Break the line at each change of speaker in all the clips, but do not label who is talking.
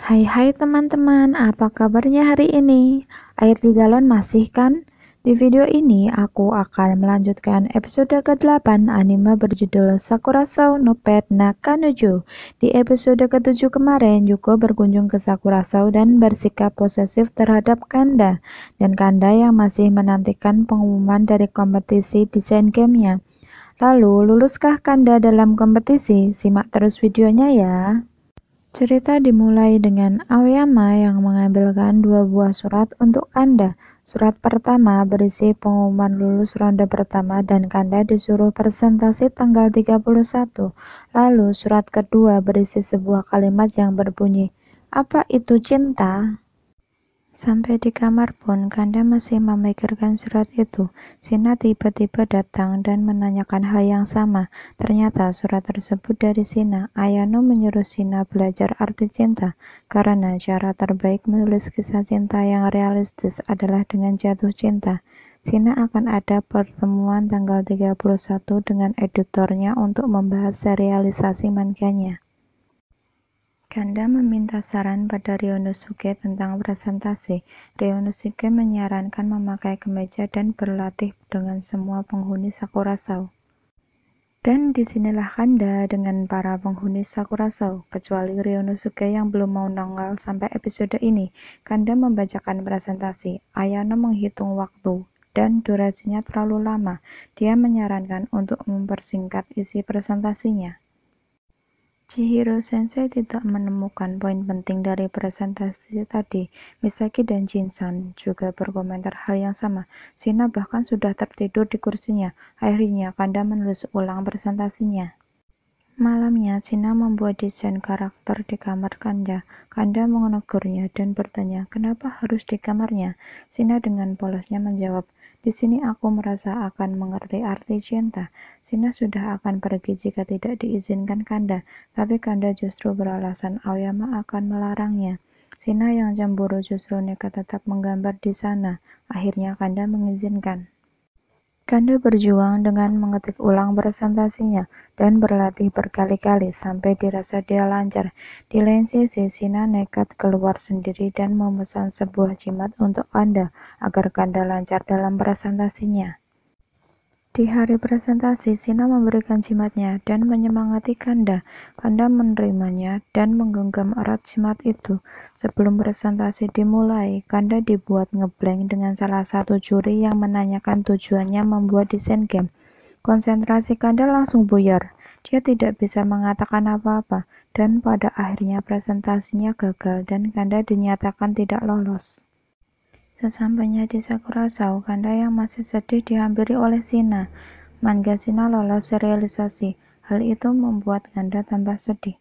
Hai teman-teman, apa kabarnya hari ini? Air di galon masih kan? Di video ini aku akan melanjutkan episode ke-8 anime berjudul Sakura Sao no Pet na Kanojo. Di episode ke-7 kemarin Yuko berkunjung ke Sakura Sao dan bersikap posesif terhadap Kanda. Dan Kanda yang masih menantikan pengumuman dari kompetisi desain gamenya. Lalu, luluskah Kanda dalam kompetisi? Simak terus videonya ya. Cerita dimulai dengan Aoyama yang mengambilkan 2 buah surat untuk Kanda. Surat pertama berisi pengumuman lulus ronde pertama dan Kanda disuruh presentasi tanggal 31. Lalu surat kedua berisi sebuah kalimat yang berbunyi, "Apa itu cinta?" Sampai di kamar pun, Kanda masih memikirkan surat itu. Sina tiba-tiba datang dan menanyakan hal yang sama. Ternyata surat tersebut dari Sina. Ayano menyuruh Sina belajar arti cinta, karena cara terbaik menulis kisah cinta yang realistis adalah dengan jatuh cinta. Sina akan ada pertemuan tanggal 31 dengan editornya untuk membahas serialisasi manganya. Kanda meminta saran pada Ryonosuke tentang presentasi. Ryonosuke menyarankan memakai kemeja dan berlatih dengan semua penghuni Sakura Sao. Dan disinilah Kanda dengan para penghuni Sakura Sao, kecuali Ryonosuke yang belum mau nongol sampai episode ini. Kanda membacakan presentasi. Ayano menghitung waktu dan durasinya terlalu lama. Dia menyarankan untuk mempersingkat isi presentasinya. Chihiro Sensei tidak menemukan poin penting dari presentasi tadi. Misaki dan Jin-san juga berkomentar hal yang sama. Shina bahkan sudah tertidur di kursinya. Akhirnya Kanda menulis ulang presentasinya. Malamnya, Shina membuat desain karakter di kamar Kanda. Kanda menegurnya dan bertanya, kenapa harus di kamarnya? Shina dengan polosnya menjawab, di sini aku merasa akan mengerti arti cinta. Shina sudah akan pergi jika tidak diizinkan Kanda, tapi Kanda justru beralasan Aoyama akan melarangnya. Shina yang cemburu justru nekat tetap menggambar di sana. Akhirnya Kanda mengizinkan. Kanda berjuang dengan mengetik ulang presentasinya dan berlatih berkali-kali sampai dirasa dia lancar. Di lain sisi, Shina nekat keluar sendiri dan memesan sebuah jimat untuk Kanda agar Kanda lancar dalam presentasinya. Di hari presentasi, Shina memberikan jimatnya dan menyemangati Kanda. Kanda menerimanya dan menggenggam erat jimat itu. Sebelum presentasi dimulai, Kanda dibuat ngeblank dengan salah satu juri yang menanyakan tujuannya membuat desain game. Konsentrasi Kanda langsung buyar. Dia tidak bisa mengatakan apa-apa, dan pada akhirnya presentasinya gagal dan Kanda dinyatakan tidak lolos. Sesampainya di Sakura Sao, Kanda yang masih sedih dihampiri oleh Shina. Manga Shina lolos serialisasi. Hal itu membuat Kanda tambah sedih.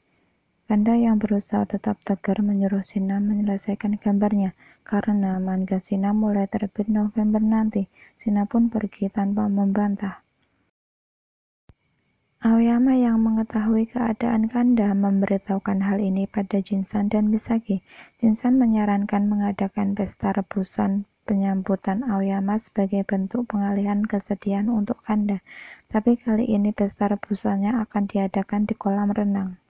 Kanda yang berusaha tetap tegar menyuruh Shina menyelesaikan gambarnya, karena manga Shina mulai terbit November nanti. Shina pun pergi tanpa membantah. Aoyama yang mengetahui keadaan Kanda memberitahukan hal ini pada Jin-san dan Misaki. Jin-san menyarankan mengadakan pesta rebusan penyambutan Aoyama sebagai bentuk pengalihan kesedihan untuk Kanda. Tapi kali ini pesta rebusannya akan diadakan di kolam renang.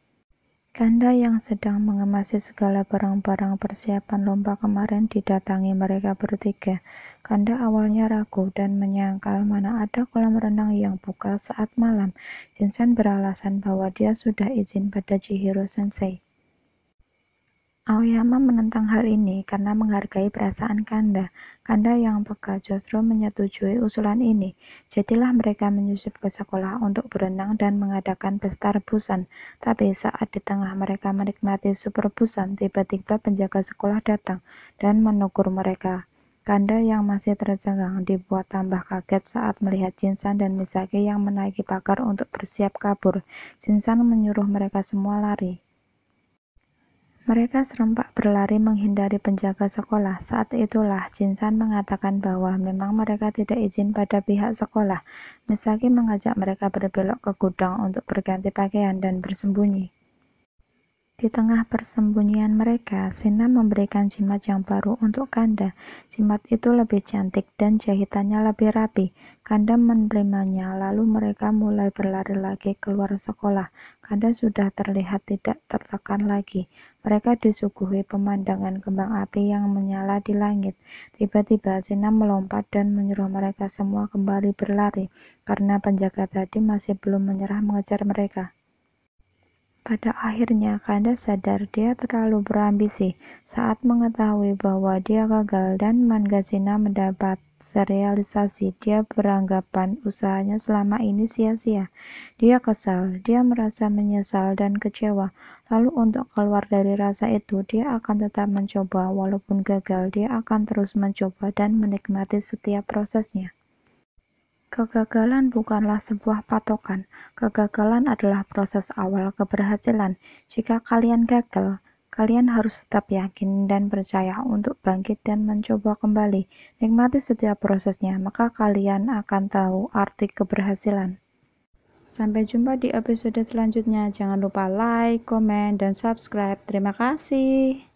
Kanda yang sedang mengemasi segala barang-barang persiapan lomba kemarin didatangi mereka bertiga. Kanda awalnya ragu dan menyangkal mana ada kolam renang yang buka saat malam. Jin-san beralasan bahwa dia sudah izin pada Chihiro Sensei. Aoyama menentang hal ini karena menghargai perasaan Kanda. Kanda yang peka justru menyetujui usulan ini. Jadilah mereka menyusup ke sekolah untuk berenang dan mengadakan pesta rebusan. Tapi saat di tengah mereka menikmati sup rebusan, tiba-tiba penjaga sekolah datang dan menegur mereka. Kanda yang masih tercengang dibuat tambah kaget saat melihat Jin-san dan Misaki yang menaiki pagar untuk bersiap kabur. Jin-san menyuruh mereka semua lari. Mereka serempak berlari menghindari penjaga sekolah. Saat itulah Jin-san mengatakan bahwa memang mereka tidak izin pada pihak sekolah. Misaki mengajak mereka berbelok ke gudang untuk berganti pakaian dan bersembunyi. Di tengah persembunyian mereka, Sina memberikan jimat yang baru untuk Kanda. Jimat itu lebih cantik dan jahitannya lebih rapi. Kanda menerimanya, lalu mereka mulai berlari lagi keluar sekolah. Kanda sudah terlihat tidak tertekan lagi. Mereka disuguhi pemandangan kembang api yang menyala di langit. Tiba-tiba Sina melompat dan menyuruh mereka semua kembali berlari, karena penjaga tadi masih belum menyerah mengejar mereka. Pada akhirnya, Kanda sadar dia terlalu berambisi. Saat mengetahui bahwa dia gagal dan Mangasina mendapat realisasi, dia beranggapan usahanya selama ini sia-sia. Dia kesal, dia merasa menyesal dan kecewa. Lalu untuk keluar dari rasa itu, dia akan tetap mencoba. Walaupun gagal, dia akan terus mencoba dan menikmati setiap prosesnya. Kegagalan bukanlah sebuah patokan. Kegagalan adalah proses awal keberhasilan. Jika kalian gagal, kalian harus tetap yakin dan percaya untuk bangkit dan mencoba kembali. Nikmati setiap prosesnya, maka kalian akan tahu arti keberhasilan. Sampai jumpa di episode selanjutnya. Jangan lupa like, komen, dan subscribe. Terima kasih.